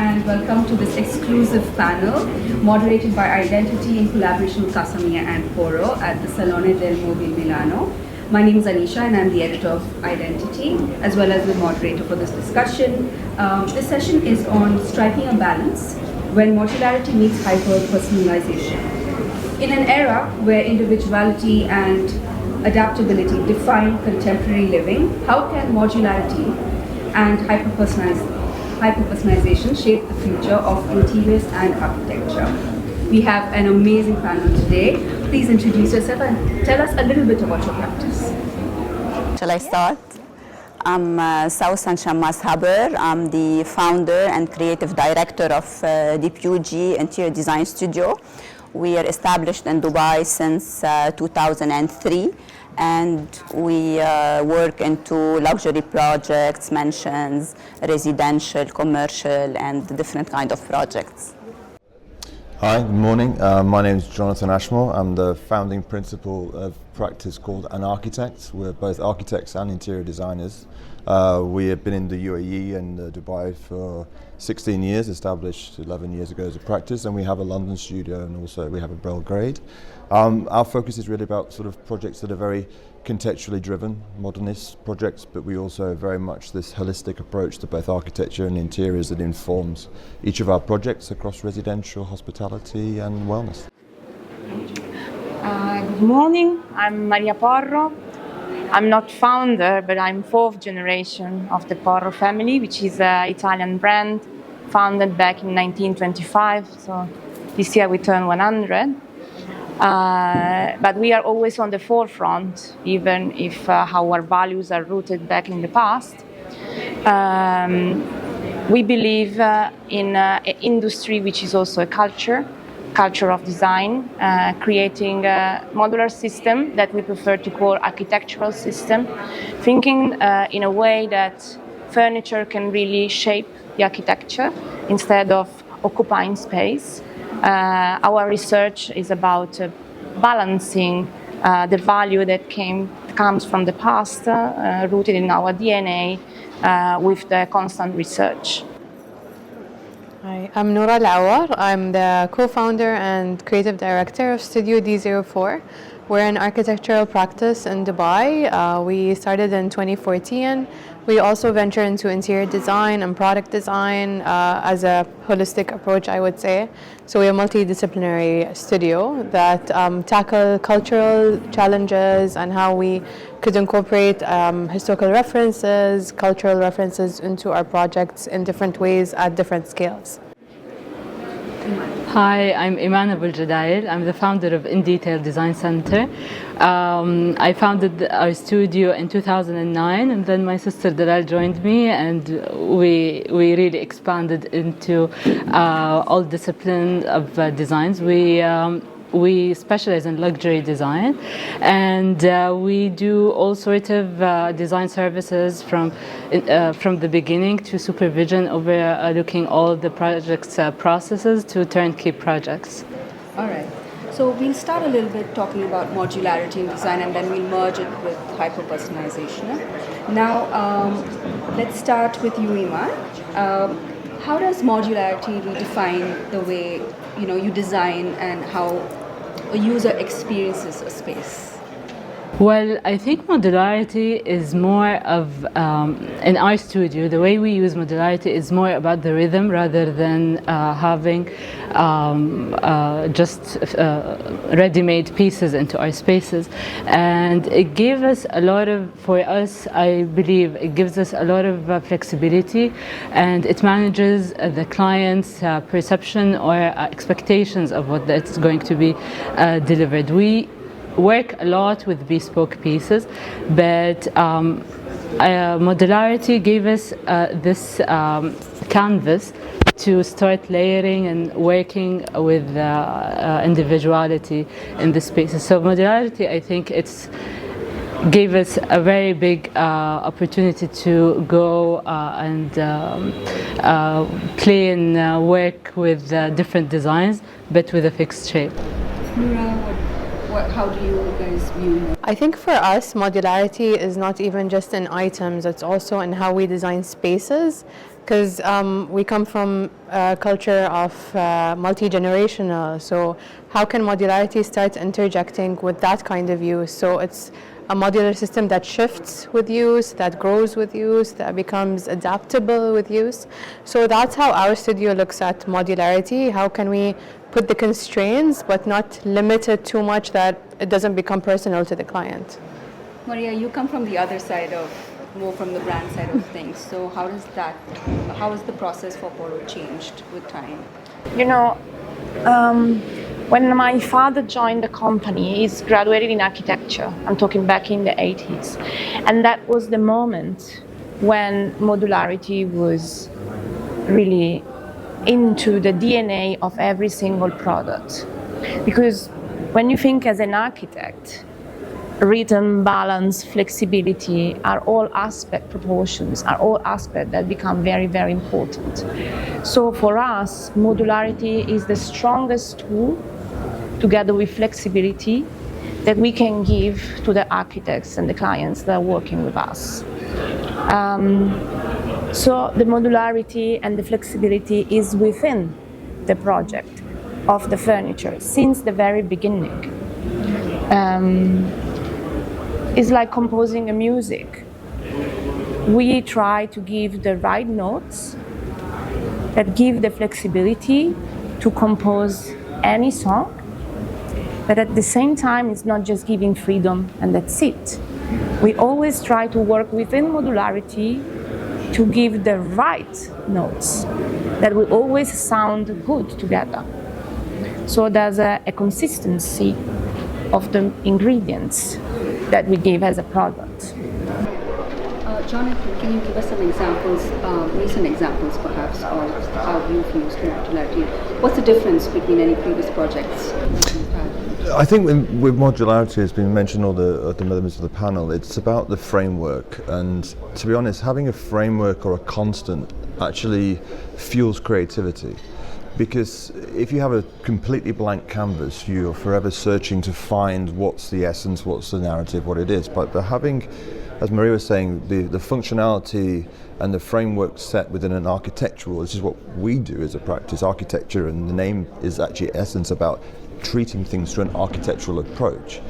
and welcome to this exclusive panel moderated by Identity in collaboration with Casamia and Porro at the Salone del Mobile.Milano. My name is Aneesha and I'm the editor of Identity as well as the moderator for this discussion. This session is on striking a balance when modularity meets hyper-personalization. In an era where individuality and adaptability define contemporary living, how can modularity and hyperpersonalization shape the future of interiors and architecture? We have an amazing panel today. Please introduce yourself and tell us a little bit about your practice. Shall I start? I'm Sawsan Haber. I'm the founder and creative director of Dipiugi Interior Design Studio. We are established in Dubai since 2003, and we work into luxury projects, mansions, residential, commercial, and different kind of projects. Hi, good morning. My name is Jonathan Ashmore. I'm the founding principal of a practice called ANARCHITECT. We're both architects and interior designers. We have been in the UAE and Dubai for 16 years, established 11 years ago as a practice, and we have a London studio and also we have a Belgrade. Our focus is really about sort of projects that are very contextually driven, modernist projects, but we also have very much this holistic approach to both architecture and interiors that informs each of our projects across residential, hospitality and wellness. Good morning, I'm Maria Porro. I'm not founder, but I'm fourth generation of the Porro family, which is an Italian brand founded back in 1925. So this year we turn 100. But we are always on the forefront, even if our values are rooted back in the past. We believe in an industry which is also a culture of design, creating a modular system that we prefer to call architectural system, thinking in a way that furniture can really shape the architecture instead of occupying space. Our research is about balancing the value that comes from the past, rooted in our DNA, with the constant research. Hi, I'm Noora Awar. I'm the co-founder and creative director of Studio D04. We're an architectural practice in Dubai. We started in 2014. We also venture into interior design and product design as a holistic approach, I would say. So we're a multidisciplinary studio that tackle cultural challenges and how we could incorporate historical references, cultural references into our projects in different ways at different scales. Hi, I'm Iman Abuljadayel. I'm the founder of In Detail Design Center. I founded our studio in 2009, and then my sister Dalal joined me, and we really expanded into all disciplines of designs. We specialize in luxury design, and we do all sorts of design services from the beginning to supervision, overlooking all the projects processes to turnkey projects. All right. So we'll start a little bit talking about modularity in design, and then we'll merge it with hyperpersonalization. Now, let's start with you, Iman. How does modularity redefine the way you design and how a user experiences a space? Well, I think modularity is more of, in our studio, the way we use modularity is more about the rhythm rather than having just ready-made pieces into our spaces. And it gave us a lot of, for us, I believe, it gives us a lot of flexibility, and it manages the client's perception or expectations of what that's going to be delivered. We work a lot with bespoke pieces, but modularity gave us this canvas to start layering and working with individuality in the spaces. So modularity, I think gave us a very big opportunity to go and play and work with different designs, but with a fixed shape. Noora, how do you guys view? I think for us, modularity is not even just in items, it's also in how we design spaces. because we come from a culture of multi-generational, so how can modularity start interjecting with that kind of use? So it's a modular system that shifts with use, that grows with use, that becomes adaptable with use. So that's how our studio looks at modularity. How can we put the constraints but not limit it too much that it doesn't become personal to the client? Maria, you come from the other side of, more from the brand side of things. So how is the process for Porro changed with time? You know, when my father joined the company, he's graduated in architecture. I'm talking back in the 80s. And that was the moment when modularity was really into the DNA of every single product. Because when you think as an architect, rhythm, balance, flexibility are all proportions are all aspects that become very, very important. So for us, modularity is the strongest tool, together with flexibility, that we can give to the architects and the clients that are working with us. So the modularity and the flexibility is within the project of the furniture since the very beginning. It's like composing a music. We try to give the right notes that give the flexibility to compose any song, but at the same time it's not just giving freedom and that's it. We always try to work within modularity to give the right notes that will always sound good together. So there's a consistency of the ingredients that we give as a product. Jonathan, can you give us some examples, recent examples perhaps, of how you've used modularity? What's the difference between any previous projects you've had? I think with modularity, has been mentioned all the members of the panel, it's about the framework, and to be honest, having a framework or a constant actually fuels creativity. Because if you have a completely blank canvas, you're forever searching to find what's the essence, what's the narrative, what it is. But having, as Maria was saying, the functionality and the framework set within an architectural, this is what we do as a practice, architecture, and the name is actually essence about treating things through an architectural approach.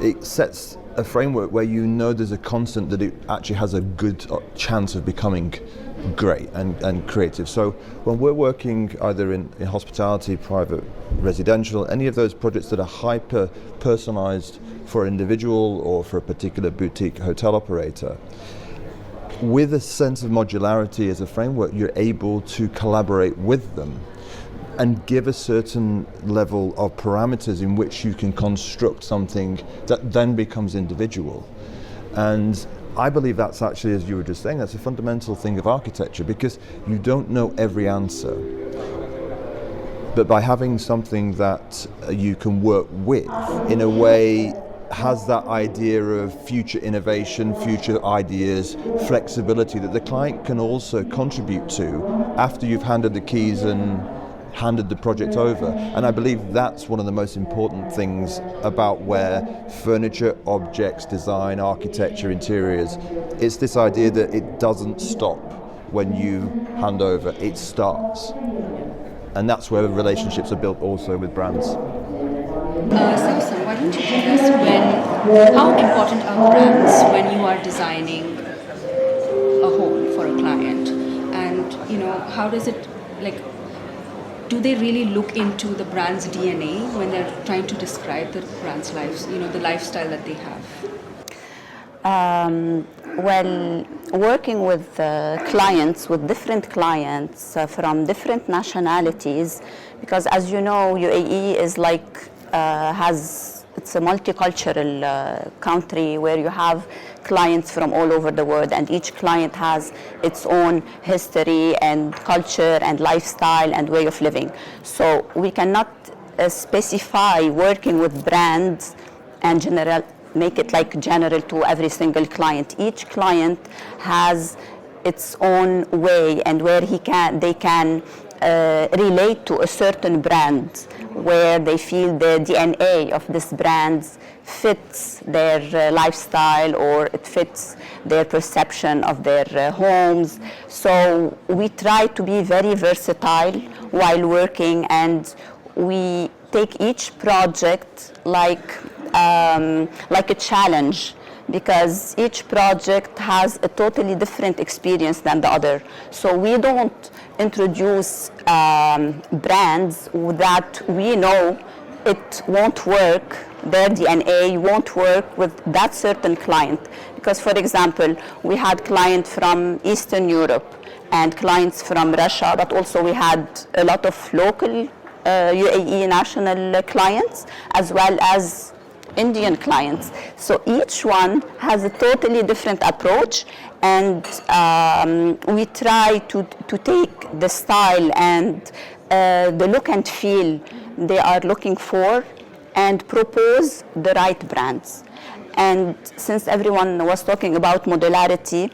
It sets a framework where you know there's a constant that it actually has a good chance of becoming great and creative. So when we're working either in hospitality, private, residential, any of those projects that are hyper personalized for an individual or for a particular boutique hotel operator, with a sense of modularity as a framework, you're able to collaborate with them and give a certain level of parameters in which you can construct something that then becomes individual. And I believe that's actually, as you were just saying, that's a fundamental thing of architecture, because you don't know every answer. But by having something that you can work with in a way has that idea of future innovation, future ideas, flexibility that the client can also contribute to after you've handed the keys and handed the project over. And I believe that's one of the most important things about where furniture, objects, design, architecture, interiors, it's this idea that it doesn't stop when you hand over, it starts. And that's where relationships are built also with brands. Sawsan, why don't you tell us how important are brands when you are designing a home for a client? And how does it, do they really look into the brand's DNA when they're trying to describe the brand's lives, the lifestyle that they have? Well, working with clients, with different clients from different nationalities, because as you know, UAE is it's a multicultural country where you have clients from all over the world, and each client has its own history and culture and lifestyle and way of living. So we cannot specify working with brands and make it general to every single client. Each client has its own way and where they can relate to a certain brand, where they feel the DNA of this brand fits their lifestyle, or it fits their perception of their homes. So we try to be very versatile while working, and we take each project like a challenge, because each project has a totally different experience than the other. So we don't introduce brands that we know it won't work, their DNA won't work with that certain client. Because, for example, we had clients from Eastern Europe and clients from Russia, but also we had a lot of local UAE national clients, as well as Indian clients. So each one has a totally different approach, and we try to take the style and the look and feel they are looking for, and propose the right brands. And since everyone was talking about modularity,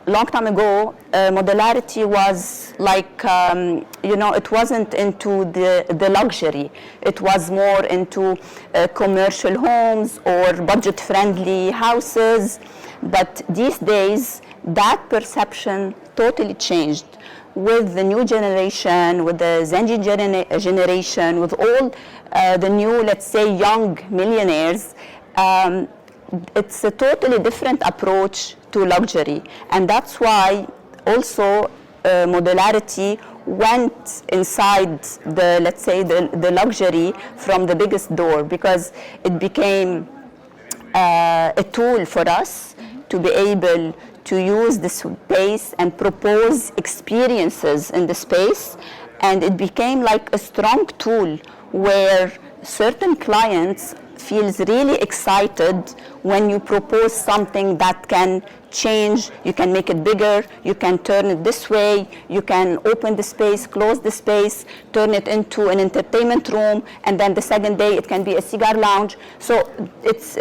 long time ago, modularity was like, it wasn't into the luxury. It was more into commercial homes or budget-friendly houses. But these days, that perception totally changed with the new generation, with the Gen Z generation, with all the new, let's say, young millionaires. It's a totally different approach to luxury, and that's why also modularity went inside the, let's say, the luxury from the biggest door, because it became a tool for us to be able to use the space and propose experiences in the space, and it became like a strong tool where certain clients feels really excited when you propose something that can change. You can make it bigger, you can turn it this way, you can open the space, close the space, turn it into an entertainment room, and then the second day it can be a cigar lounge. So it's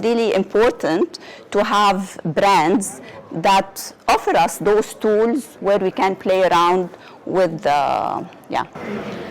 really important to have brands that offer us those tools where we can play around with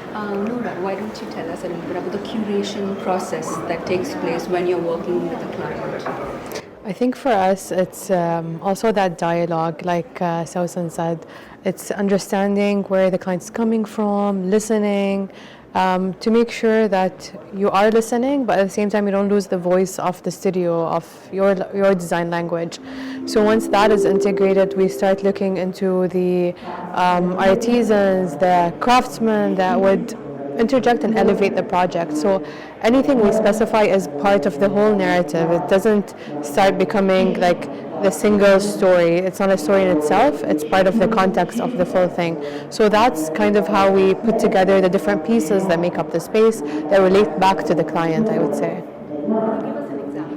Noora, why don't you tell us a little bit about the curation process that takes place when you're working with a client? I think for us, it's also that dialogue, like Sawsan said. It's understanding where the client's coming from, listening, to make sure that you are listening, but at the same time you don't lose the voice of the studio, of your design language. So once that is integrated, we start looking into the artisans, the craftsmen that would interject and elevate the project. So anything we specify is part of the whole narrative. It doesn't start becoming like the single story. It's not a story in itself, it's part of the context of the full thing. So that's kind of how we put together the different pieces that make up the space that relate back to the client, I would say. Give us an example.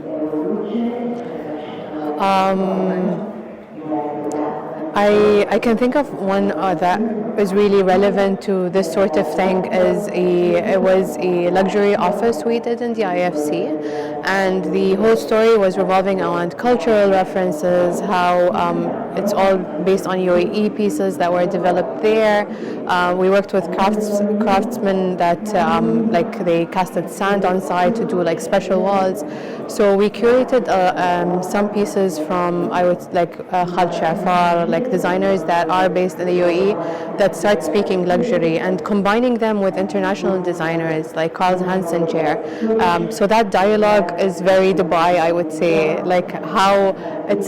I can think of one that is really relevant to this sort of thing. It was a luxury office we did in the IFC, and the whole story was revolving around cultural references, how it's all based on UAE pieces that were developed there. We worked with craftsmen that like they casted sand on site to do like special walls. So we curated some pieces from Khal Shafar, like designers that are based in the UAE that start speaking luxury, and combining them with international designers like Carl Hansen chair. So that dialogue is very Dubai, I would say, like how it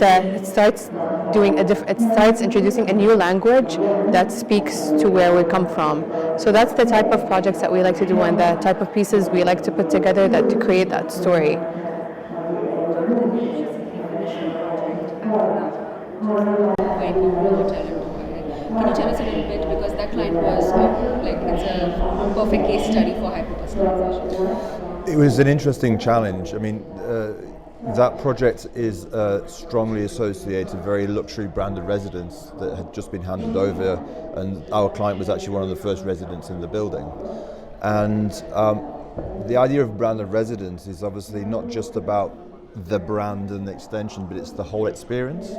starts introducing a new language that speaks to where we come from. So that's the type of projects that we like to do, and the type of pieces we like to put together that to create that story. Can you tell us a little bit, because that client was it's a perfect case study for hyperpersonalization. It was an interesting challenge. I mean, that project is strongly associated, very luxury branded residence that had just been handed over, and our client was actually one of the first residents in the building. And the idea of branded residence is obviously not just about the brand and the extension, but it's the whole experience.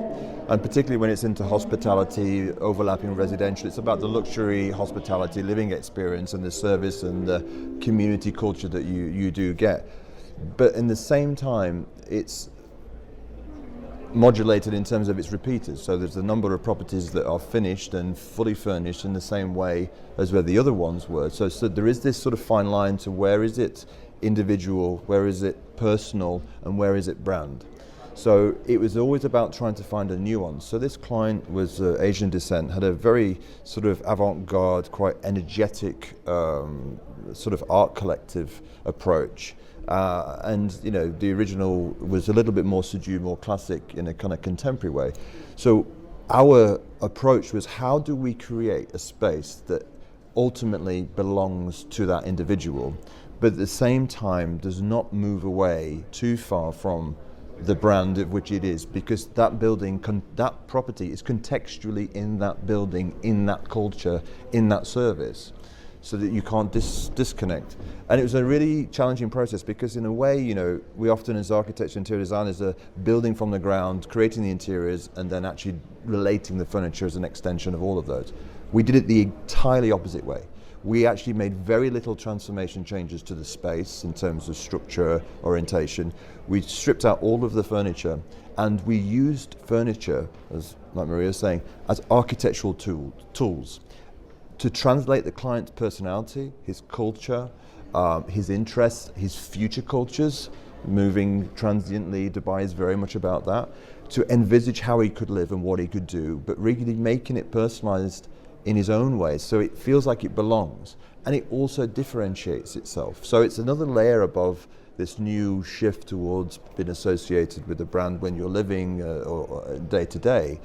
And particularly when it's into hospitality, overlapping residential, it's about the luxury hospitality living experience and the service and the community culture that you do get. But in the same time, it's modulated in terms of its repeaters. So there's a number of properties that are finished and fully furnished in the same way as where the other ones were. So there is this sort of fine line to where is it individual, where is it personal, and where is it brand. So it was always about trying to find a nuance. So this client was Asian descent, had a very sort of avant-garde, quite energetic sort of art collective approach. And you know, the original was a little bit more subdued, more classic in a kind of contemporary way. So our approach was, how do we create a space that ultimately belongs to that individual, but at the same time does not move away too far from the brand of which it is, because that building, that property is contextually in that building, in that culture, in that service, so that you can't disconnect. And it was a really challenging process, because in a way, you know, we often as architects and interior designers are building from the ground, creating the interiors, and then actually relating the furniture as an extension of all of those. We did it the entirely opposite way. We actually made very little transformation changes to the space in terms of structure, orientation. We stripped out all of the furniture, and we used furniture, as like Maria was saying, as architectural tools to translate the client's personality, his culture, his interests, his future cultures. Moving transiently, Dubai is very much about that, to envisage how he could live and what he could do, but really making it personalized in his own way, so it feels like it belongs, and it also differentiates itself. So it's another layer above this new shift towards being associated with the brand when you're living or day to day.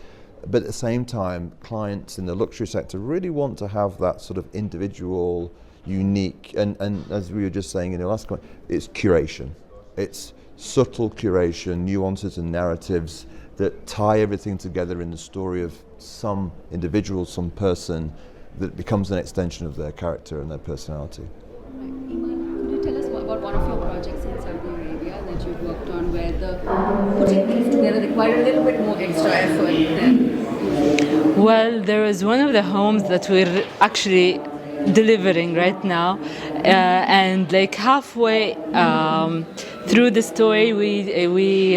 But at the same time, clients in the luxury sector really want to have that sort of individual, unique, and as we were just saying in the last point, it's curation. It's subtle curation, nuances and narratives that tie everything together in the story of some individual, some person, that becomes an extension of their character and their personality. Iman, could you tell us about one of your projects in Saudi Arabia that you've worked on, where the putting things together required a little bit more extra effort than? Well, there is one of the homes that we're actually delivering right now, and like halfway through the story, we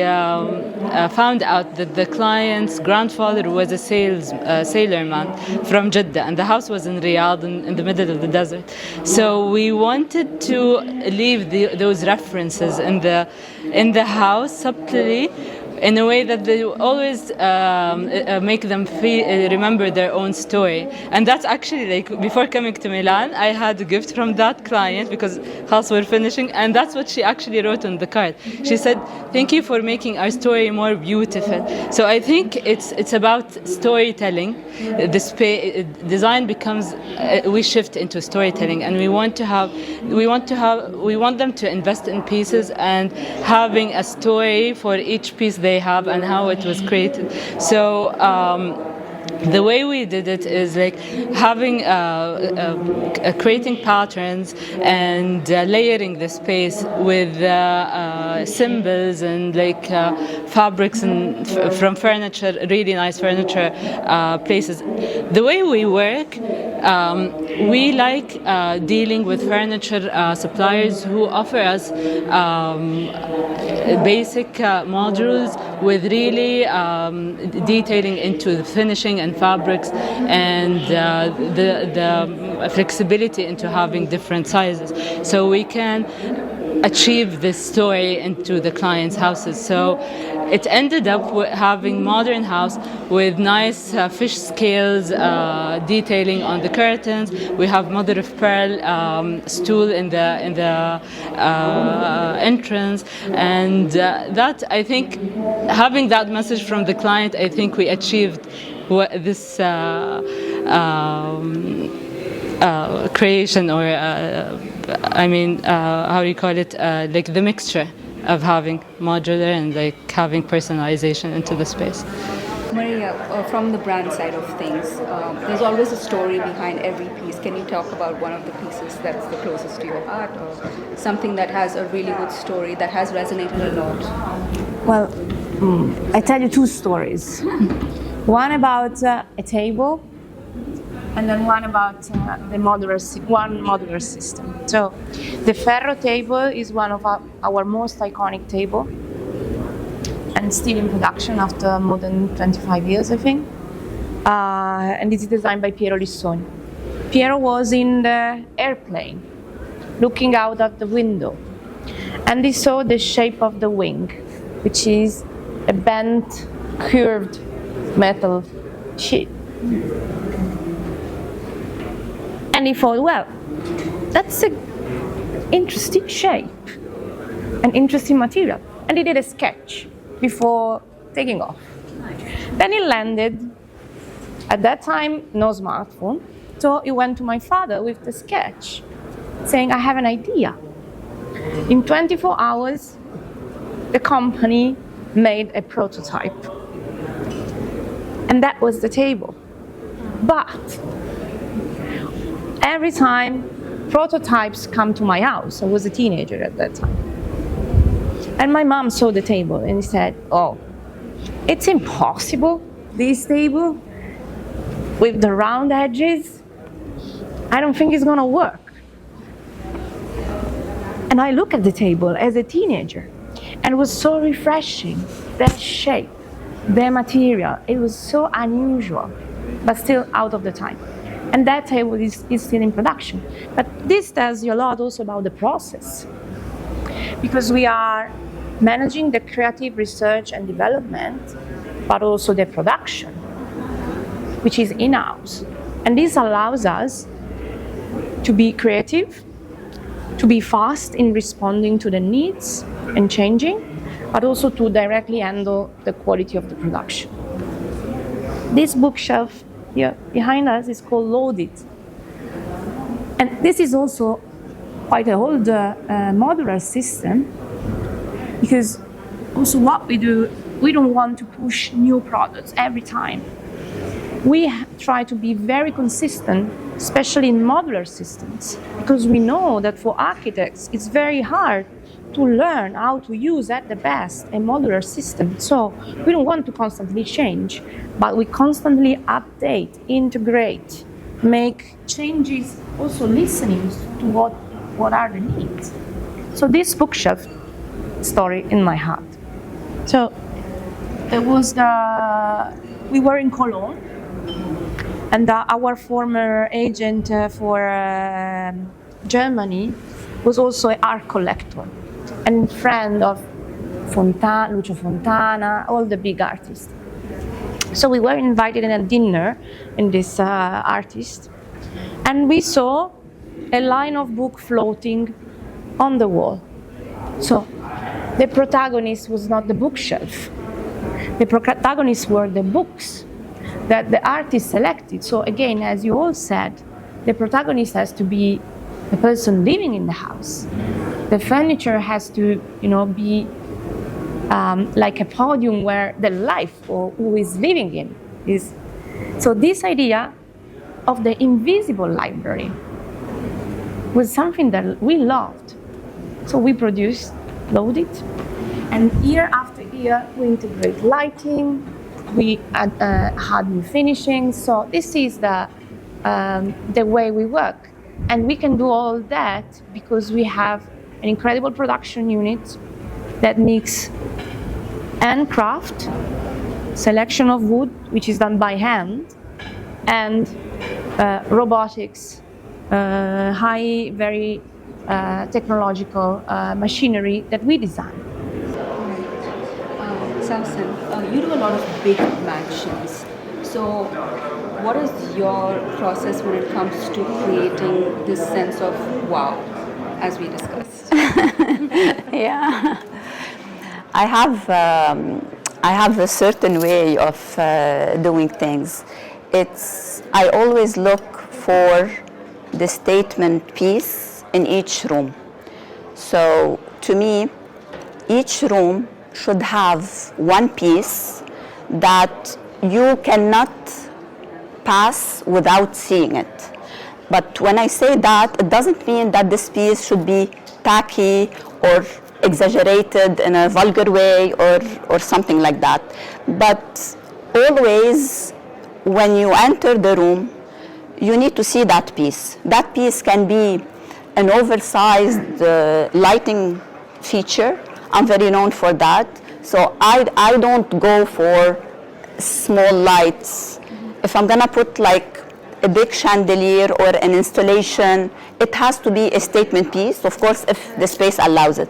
found out that the client's grandfather was a sailorman from Jeddah, and the house was in Riyadh, in the middle of the desert. So we wanted to leave those references in the house subtly, in a way that they always make them remember their own story. And that's actually, like, before coming to Milan, I had a gift from that client, because house were finishing, and that's what she actually wrote on the card. She said, "Thank you for making our story more beautiful." So I think it's about storytelling. Design becomes, we shift into storytelling, and we want them to invest in pieces and having a story for each piece they have and how it was created. So the way we did it is like having creating patterns and layering the space with symbols and like fabrics and from furniture, really nice furniture places. The way we work, we like dealing with furniture suppliers who offer us basic modules with really detailing into the finishing and fabrics, and the flexibility into having different sizes, so we can achieve this story into the client's houses. So it ended up with having modern house with nice fish scales detailing on the curtains. We have mother of pearl stool in the entrance, and that, I think, having that message from the client, I think we achieved this creation, or how do you call it, like the mixture of having modular and like having personalization into the space. Maria, from the brand side of things, there's always a story behind every piece. Can you talk about one of the pieces that's the closest to your heart, or something that has a really good story that has resonated a lot? Well, I tell you two stories. One about a table, and then one about the modular system. So, the Ferro table is one of our most iconic table, and still in production after more than 25 years, I think. And this is designed by Piero Lissoni. Piero was in the airplane, looking out of the window, and he saw the shape of the wing, which is a bent, curved metal sheet. And he thought, well, that's an interesting shape, an interesting material. And he did a sketch before taking off. Then he landed. At that time, no smartphone. So he went to my father with the sketch, saying, I have an idea. In 24 hours, the company made a prototype. And that was the table. But every time prototypes come to my house, I was a teenager at that time. And my mom saw the table and said, oh, it's impossible, this table with the round edges. I don't think it's gonna work. And I look at the table as a teenager, and it was so refreshing, that shape, the material, it was so unusual, but still out of the time. And that table is still in production. But this tells you a lot also about the process, because we are managing the creative research and development, but also the production, which is in-house. And this allows us to be creative, to be fast in responding to the needs and changing, but also to directly handle the quality of the production. This bookshelf here behind us is called Loaded. And this is also quite an old modular system, because also what we do, we don't want to push new products every time. We try to be very consistent, especially in modular systems, because we know that for architects, it's very hard to learn how to use at the best a modular system. So we don't want to constantly change, but we constantly update, integrate, make changes, also listening to what are the needs. So this bookshelf story in my heart. So there was we were in Cologne, and our former agent for Germany was also an art collector and friend of Lucio Fontana, all the big artists. So we were invited in a dinner in this artist, and we saw a line of book floating on the wall. So the protagonist was not the bookshelf. The protagonists were the books that the artist selected. So again, as you all said, the protagonist has to be the person living in the house. The furniture has to, be like a podium where the life or who is living in is. So this idea of the invisible library was something that we loved. So we produced Loaded, and year after year we integrate lighting, we had new finishings. So this is the way we work, and we can do all that because we have an incredible production unit that makes handcraft, selection of wood, which is done by hand, and robotics, very technological machinery that we design. Sawsan, you do a lot of big mansions. So what is your process when it comes to creating this sense of wow, as we discussed? Yeah, I have a certain way of doing things. I always look for the statement piece in each room. So to me, each room should have one piece that you cannot pass without seeing it. But when I say that, it doesn't mean that this piece should be tacky or exaggerated in a vulgar way or something like that. But always when you enter the room, you need to see that piece. That piece can be an oversized lighting feature. I'm very known for that. So I don't go for small lights. If I'm gonna put like a big chandelier or an installation, it has to be a statement piece, of course, if the space allows it.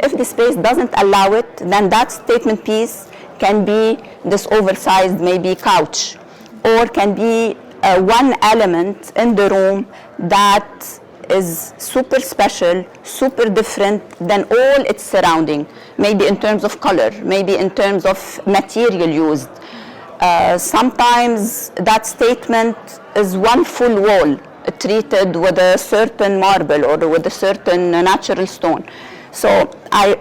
If the space doesn't allow it, then that statement piece can be this oversized maybe couch, or can be one element in the room that is super special, super different than all its surrounding, maybe in terms of color, maybe in terms of material used. Sometimes that statement is one full wall treated with a certain marble or with a certain natural stone. So our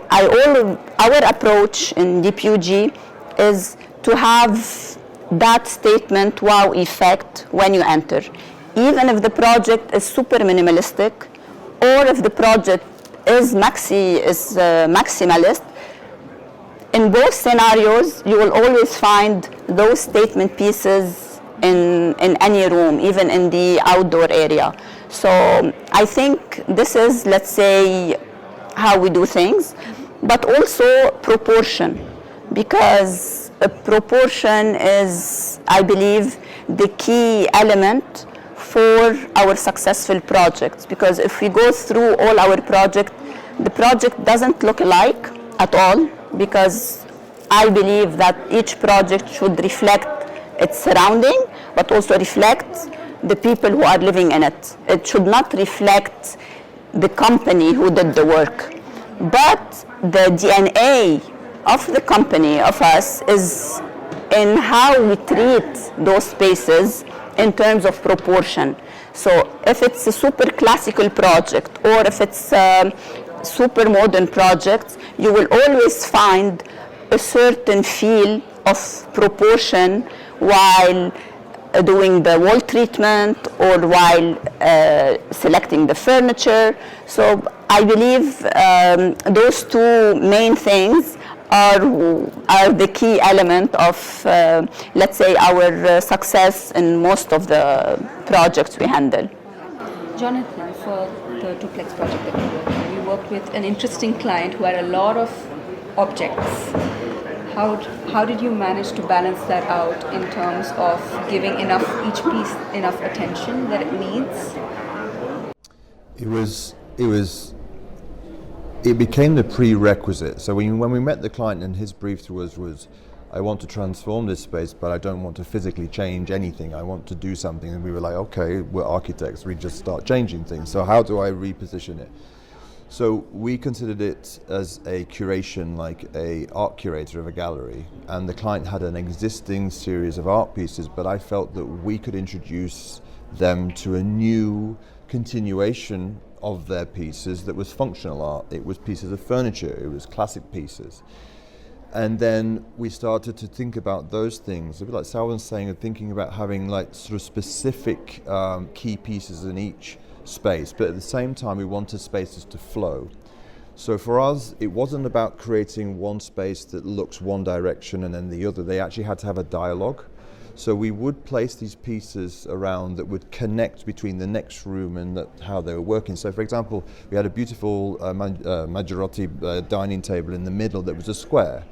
approach in Dipiugi is to have that statement wow effect when you enter. Even if the project is super minimalistic, or if the project is maximalist, in both scenarios, you will always find those statement pieces in any room, even in the outdoor area. So I think this is, let's say, how we do things, but also proportion, because proportion is, I believe, the key element for our successful projects. Because if we go through all our projects, the project doesn't look alike at all, because I believe that each project should reflect its surrounding, but also reflect the people who are living in it. It should not reflect the company who did the work. But the DNA of the company, of us, is in how we treat those spaces in terms of proportion. So if it's a super classical project, or if it's a super modern project, you will always find a certain feel of proportion while doing the wall treatment or while selecting the furniture. So I believe those two main things are the key element of, let's say, our success in most of the projects we handle. Jonathan, for the duplex project that you worked with an interesting client who had a lot of objects. How did you manage to balance that out in terms of giving each piece enough attention that it needs? It became the prerequisite. So when we met the client, and his brief to us was, I want to transform this space, but I don't want to physically change anything. I want to do something. And we were like, okay, we're architects. We just start changing things. So how do I reposition it? So we considered it as a curation, like a art curator of a gallery. And the client had an existing series of art pieces, but I felt that we could introduce them to a new continuation of their pieces that was functional art. It was pieces of furniture, it was classic pieces. And then we started to think about those things, a bit like Sawsan was saying, of thinking about having like sort of specific key pieces in each space, but at the same time we wanted spaces to flow. So for us, it wasn't about creating one space that looks one direction and then the other. They actually had to have a dialogue. So we would place these pieces around that would connect between the next room and how they were working. So for example, we had a beautiful majority dining table in the middle that was a square,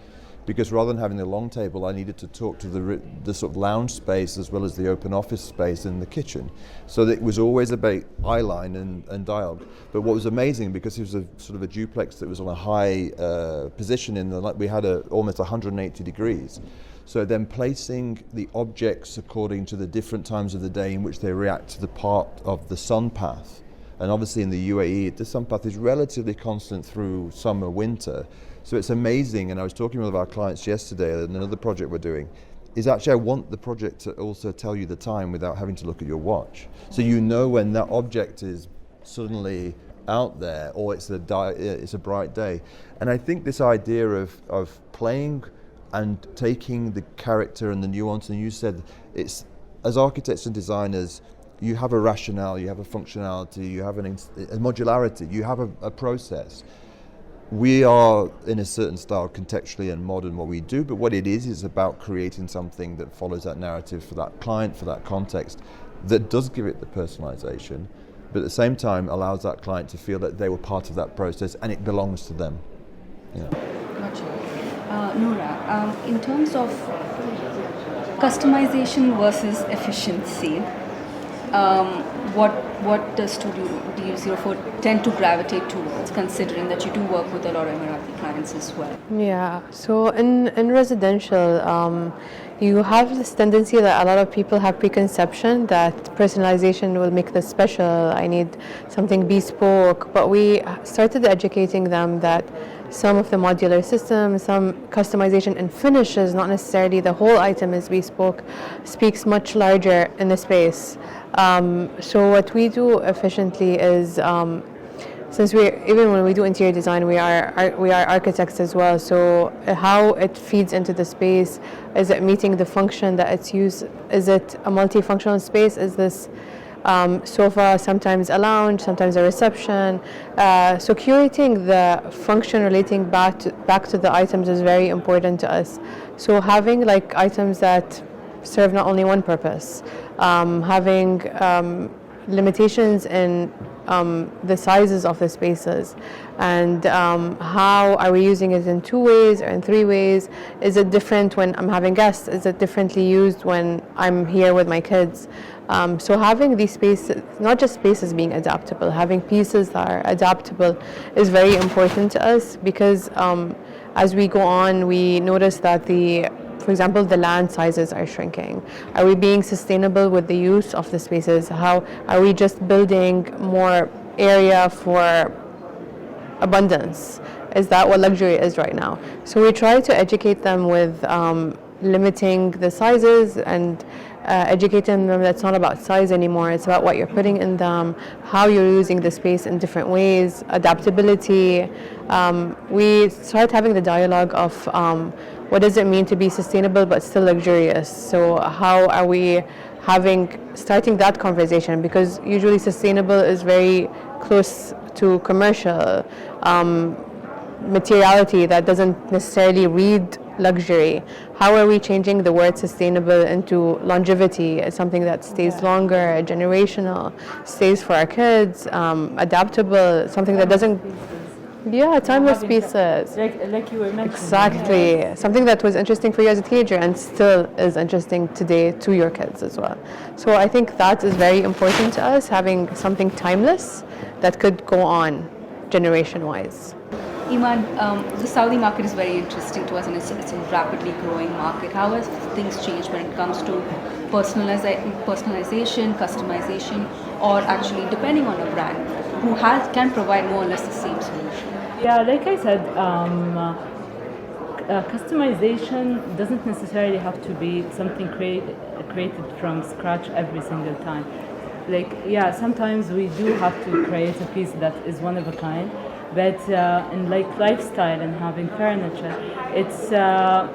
because rather than having the long table, I needed to talk to the sort of lounge space as well as the open office space in the kitchen. So that it was always about eye line and dialogue. But what was amazing, because it was a sort of a duplex that was on a high position we had almost 180 degrees. So then placing the objects according to the different times of the day in which they react to the part of the sun path. And obviously in the UAE, the sun path is relatively constant through summer, winter. So it's amazing. And I was talking with our clients yesterday, and another project we're doing, is actually I want the project to also tell you the time without having to look at your watch. So you know when that object is suddenly out there, or it's a bright day. And I think this idea of playing and taking the character and the nuance, and you said it's, as architects and designers, you have a rationale, you have a functionality, you have a modularity, you have a process. we are in a certain style contextually and modern what we do, but what it is about creating something that follows that narrative for that client, for that context, that does give it the personalization, but at the same time allows that client to feel that they were part of that process and it belongs to them. Yeah. Gotcha. Noora, in terms of customization versus efficiency, what does Studio D04 tend to gravitate towards, considering that you do work with a lot of Emirati clients as well? Yeah, so in residential, you have this tendency that a lot of people have preconception that personalization will make this special. I need something bespoke, but we started educating them that some of the modular systems, some customization and finishes, not necessarily the whole item is bespoke, speaks much larger in the space. So what we do efficiently is, since even when we do interior design, we are architects as well. So how it feeds into the space, is it meeting the function that it's used? Is it a multifunctional space? Is this sofa sometimes a lounge, sometimes a reception? So curating the function relating back to the items is very important to us. So having like items that serve not only one purpose, having limitations in the sizes of the spaces, and how are we using it in 2 ways or in 3 ways? Is it different when I'm having guests? Is it differently used when I'm here with my kids? So having these spaces, not just spaces being adaptable, having pieces that are adaptable is very important to us, because as we go on, we notice that for example, the land sizes are shrinking. Are we being sustainable with the use of the spaces? How are we just building more area for abundance? Is that what luxury is right now? So we try to educate them with limiting the sizes and educating them that it's not about size anymore, it's about what you're putting in them, how you're using the space in different ways, adaptability. We start having the dialogue of what does it mean to be sustainable but still luxurious? So how are we starting that conversation? Because usually sustainable is very close to commercial materiality that doesn't necessarily read luxury. How are we changing the word sustainable into longevity, as something that stays longer, generational, stays for our kids, adaptable, something that doesn't... Yeah, timeless pieces. Like you were mentioning. Exactly. Something that was interesting for you as a teenager and still is interesting today to your kids as well. So I think that is very important to us, having something timeless that could go on generation-wise. Iman, the Saudi market is very interesting to us, and it's a rapidly growing market. How have things changed when it comes to personalization, customization, or actually depending on a brand who can provide more or less the same solution? Yeah, like I said, customization doesn't necessarily have to be something created from scratch every single time. Like, yeah, sometimes we do have to create a piece that is one of a kind, but in like lifestyle and having furniture, it's a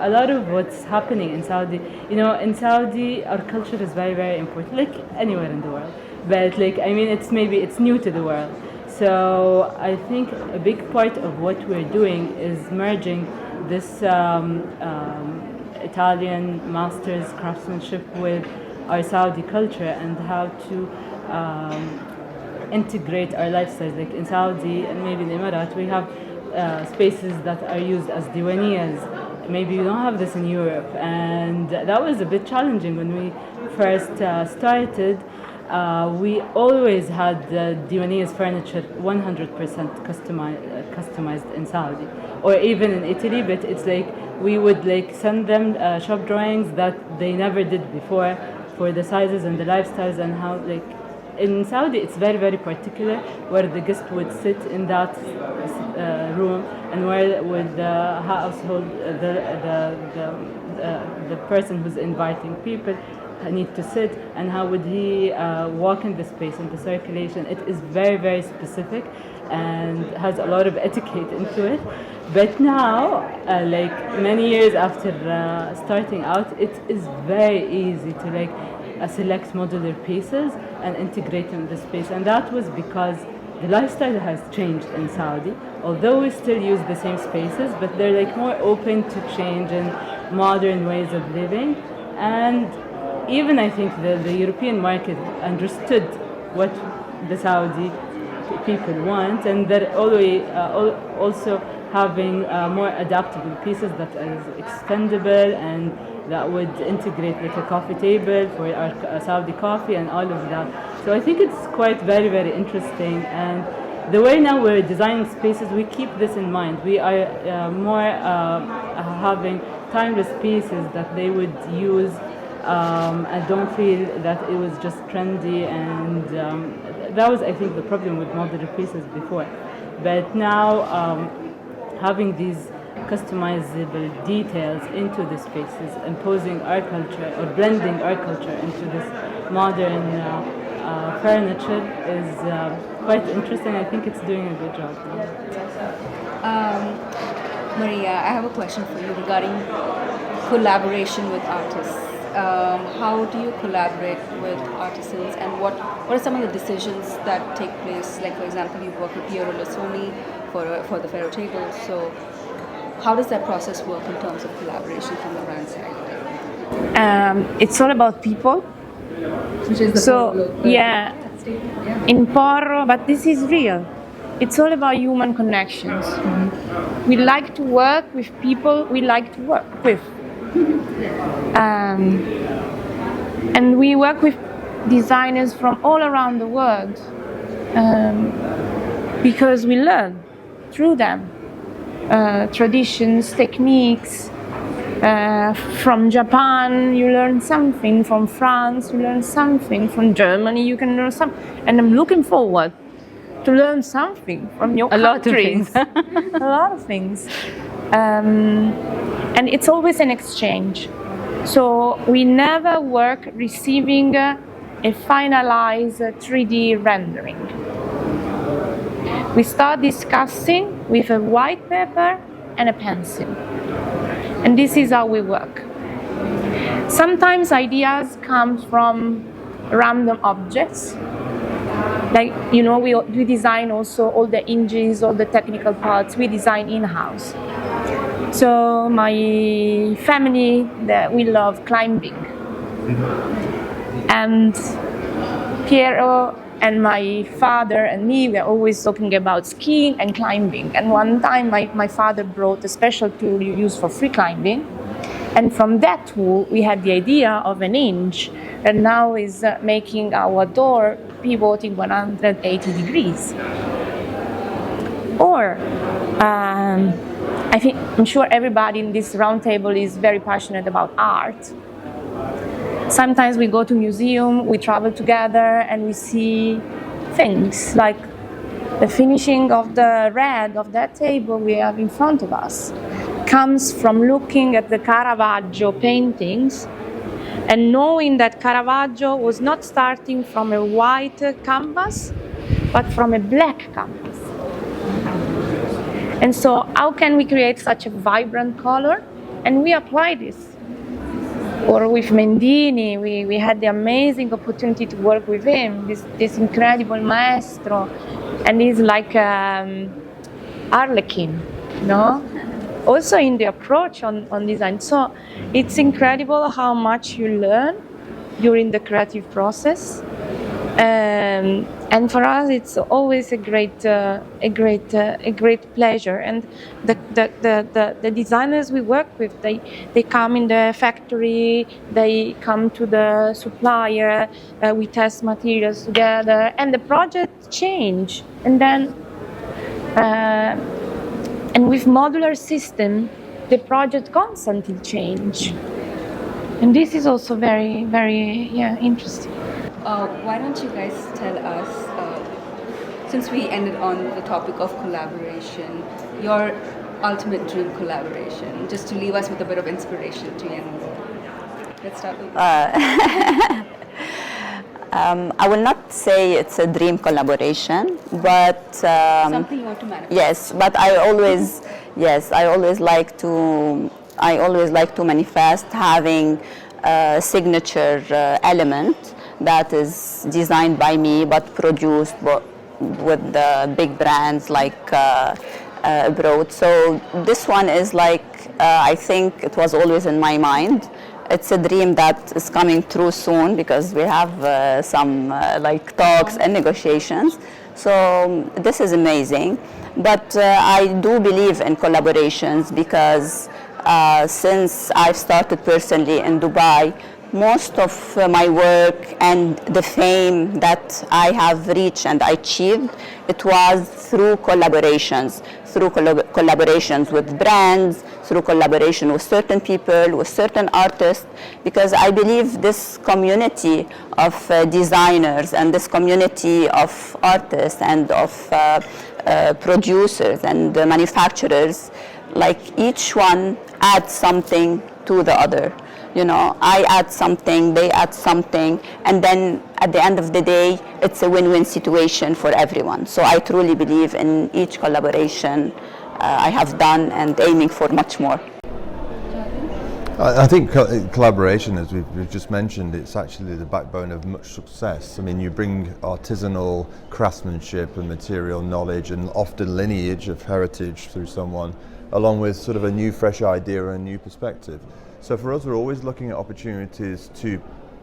lot of what's happening in Saudi. You know, in Saudi, our culture is very, very important, like anywhere in the world. But like, I mean, it's new to the world. So I think a big part of what we're doing is merging this Italian master's craftsmanship with our Saudi culture, and how to integrate our lifestyles. Like in Saudi and maybe in the Emirates, we have spaces that are used as diwaniyas. Maybe you don't have this in Europe, and that was a bit challenging when we first started. We always had Diwaniyas furniture 100% customized in Saudi, or even in Italy, but it's like we would like send them shop drawings that they never did before for the sizes and the lifestyles, and how like in Saudi it's very, very particular where the guest would sit in that room, and where would the household, the person who's inviting people need to sit, and how would he walk in the space and the circulation. It is very, very specific and has a lot of etiquette into it. But now, like many years after starting out, it is very easy to like select modular pieces and integrate them in the space. And that was because the lifestyle has changed in Saudi. Although we still use the same spaces, but they're like more open to change and modern ways of living. And even I think the European market understood what the Saudi people want, and they're always also having more adaptable pieces that is extendable and that would integrate like a coffee table for our Saudi coffee and all of that. So I think it's quite very, very interesting. And the way now we're designing spaces, we keep this in mind. We are more having timeless pieces that they would use and don't feel that it was just trendy. And that was, I think, the problem with modular pieces before. But now having these customizable details into the spaces, imposing our culture or blending our culture into this modern furniture is quite interesting. I think it's doing a good job. Maria, I have a question for you regarding collaboration with artists. How do you collaborate with artisans, and what are some of the decisions that take place? Like, for example, you work with Piero Lassoni for the Ferro table. So how does that process work in terms of collaboration from the brand side? It's all about people. Which is the So, yeah, in Porro, but this is real. It's all about human connections. We like to work with people we like to work with. And we work with designers from all around the world because we learn through them traditions, techniques. From Japan, you learn something. From France, you learn something. From Germany, you can learn something. And I'm looking forward to learn something from your countries. A lot of things. And it's always an exchange. So we never work receiving a finalized 3D rendering. We start discussing with a white paper and a pencil. And this is how we work. Sometimes ideas come from random objects. Like, you know, we design also all the hinges, all the technical parts, we design in-house. So my family, we love climbing. And Piero and my father and me, we are always talking about skiing and climbing. And one time my father brought a special tool you use for free climbing. And from that tool, we had the idea of an hinge that now is making our door pivoting 180 degrees. Or, I'm sure everybody in this round table is very passionate about art. Sometimes we go to museum, we travel together, and we see things like the finishing of the red of that table we have in front of us comes from looking at the Caravaggio paintings and knowing that Caravaggio was not starting from a white canvas, but from a black canvas. And so how can we create such a vibrant color? And we apply this. Or with Mendini, we had the amazing opportunity to work with him, this incredible maestro, and he's like Harlequin, no? Also in the approach on design. So it's incredible how much you learn during the creative process. And for us, it's always a great pleasure. And the designers we work with, they come in the factory, they come to the supplier, we test materials together, and the project change. And then, and with modular system, the project constantly change. And this is also very, very interesting. Why don't you guys tell us, since we ended on the topic of collaboration, your ultimate dream collaboration, just to leave us with a bit of inspiration to end. Let's start with I will not say it's a dream collaboration, but something you want to manifest. Yes, but I always like to manifest having a signature element that is designed by me but produced with the big brands like abroad. So this one is like, I think it was always in my mind. It's a dream that is coming true soon because we have some like talks and negotiations. So this is amazing. But I do believe in collaborations because since I've started personally in Dubai, most of my work and the fame that I have reached and achieved, it was through collaborations with brands, through collaboration with certain people, with certain artists, because I believe this community of designers and this community of artists and of producers and manufacturers, like each one adds something to the other. You know, I add something, they add something, and then at the end of the day, it's a win-win situation for everyone. So I truly believe in each collaboration I have done and aiming for much more. I think collaboration, as we've just mentioned, it's actually the backbone of much success. I mean, you bring artisanal craftsmanship and material knowledge and often lineage of heritage through someone, along with sort of a new, fresh idea and a new perspective. So for us, we're always looking at opportunities to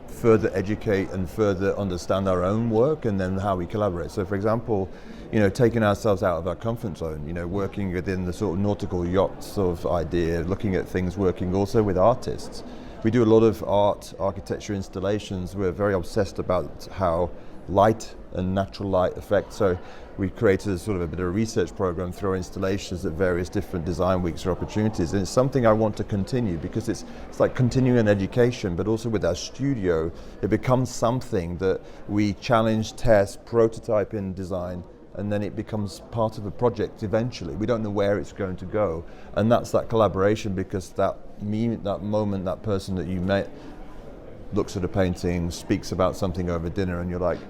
further educate and further understand our own work and then how we collaborate. So for example, you know, taking ourselves out of our comfort zone, you know, working within the sort of nautical yacht sort of idea, looking at things, working also with artists. We do a lot of art, architecture installations. We're very obsessed about how light and natural light affect. So we created a sort of a bit of a research program through our installations at various different design weeks or opportunities. And it's something I want to continue because it's like continuing an education, but also with our studio, it becomes something that we challenge, test, prototype in design, and then it becomes part of a project eventually. We don't know where it's going to go. And that's that collaboration, because that moment, that person that you met looks at a painting, speaks about something over dinner, and you're like,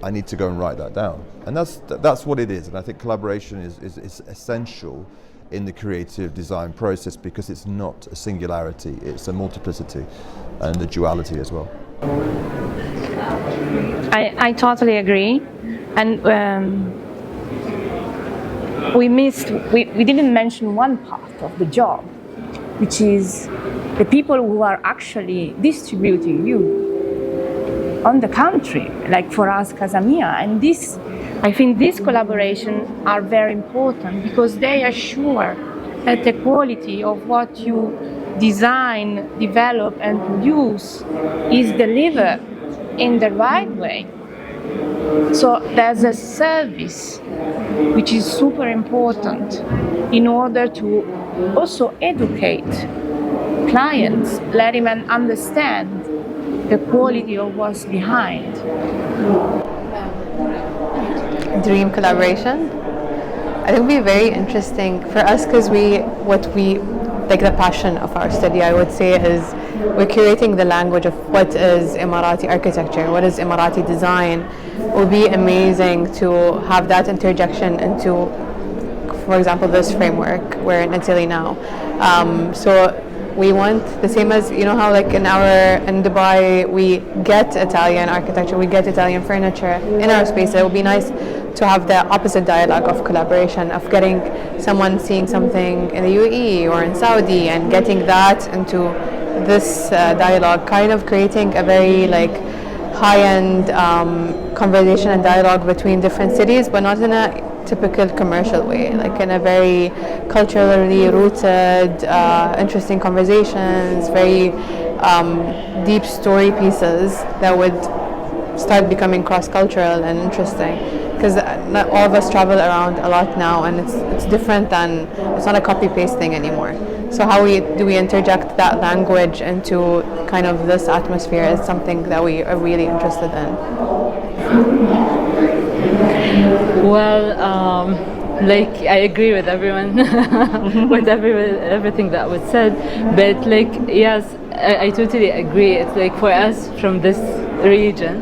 I need to go and write that down. And that's what it is. And I think collaboration is essential in the creative design process because it's not a singularity, it's a multiplicity and a duality as well. I totally agree. And we didn't mention one part of the job, which is the people who are actually distributing you on the country, like for us, Casamia. And I think these collaborations are very important because they assure that the quality of what you design, develop, and produce is delivered in the right way. So there's a service which is super important in order to also educate clients, let them understand the quality of what's behind. Dream collaboration? I think it would be very interesting for us because like the passion of our study, I would say, is we're curating the language of what is Emirati architecture, what is Emirati design. It would be amazing to have that interjection into, for example, this framework we're in Italy now. So we want the same as, you know how like in Dubai we get Italian architecture, we get Italian furniture in our space. It would be nice to have the opposite dialogue of collaboration, of getting someone seeing something in the UAE or in Saudi and getting that into this dialogue, kind of creating a very like high-end conversation and dialogue between different cities, but not in a typical commercial way, like in a very culturally rooted, interesting conversations, very deep story pieces that would start becoming cross-cultural and interesting. Because not all of us travel around a lot now, and it's different than, it's not a copy-paste thing anymore. So how do we interject that language into kind of this atmosphere is something that we are really interested in. Well, like I agree with everyone, with everything that was said, but like yes, I totally agree. It's like for us from this region,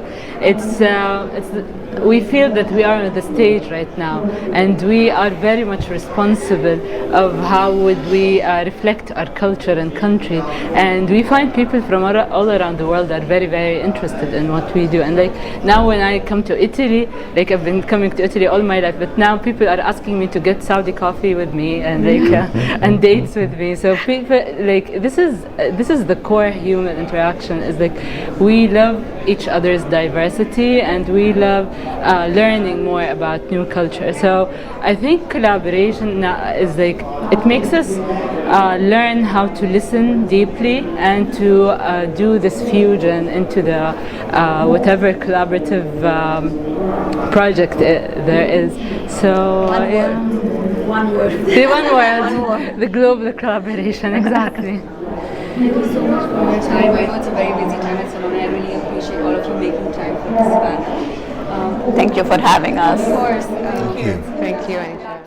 we feel that we are on the stage right now, and we are very much responsible of how would we reflect our culture and country. And we find people from all around the world are very, very interested in what we do. And like now when I come to Italy, like I've been coming to Italy all my life, but now people are asking me to get Saudi coffee with me and like and dates with me. So people, like this is the core human interaction, is like we love each other's diversity and we love learning more about new culture. So I think collaboration is like, it makes us learn how to listen deeply and to do this fusion into the whatever collaborative project there is. So One word. The one word, the global collaboration, exactly. Thank you so much for your time. I know it's a very busy time at Salone. I really appreciate all of you making time for this panel. Thank you for having us. Of course. Thank you. Thank you, Aneesha.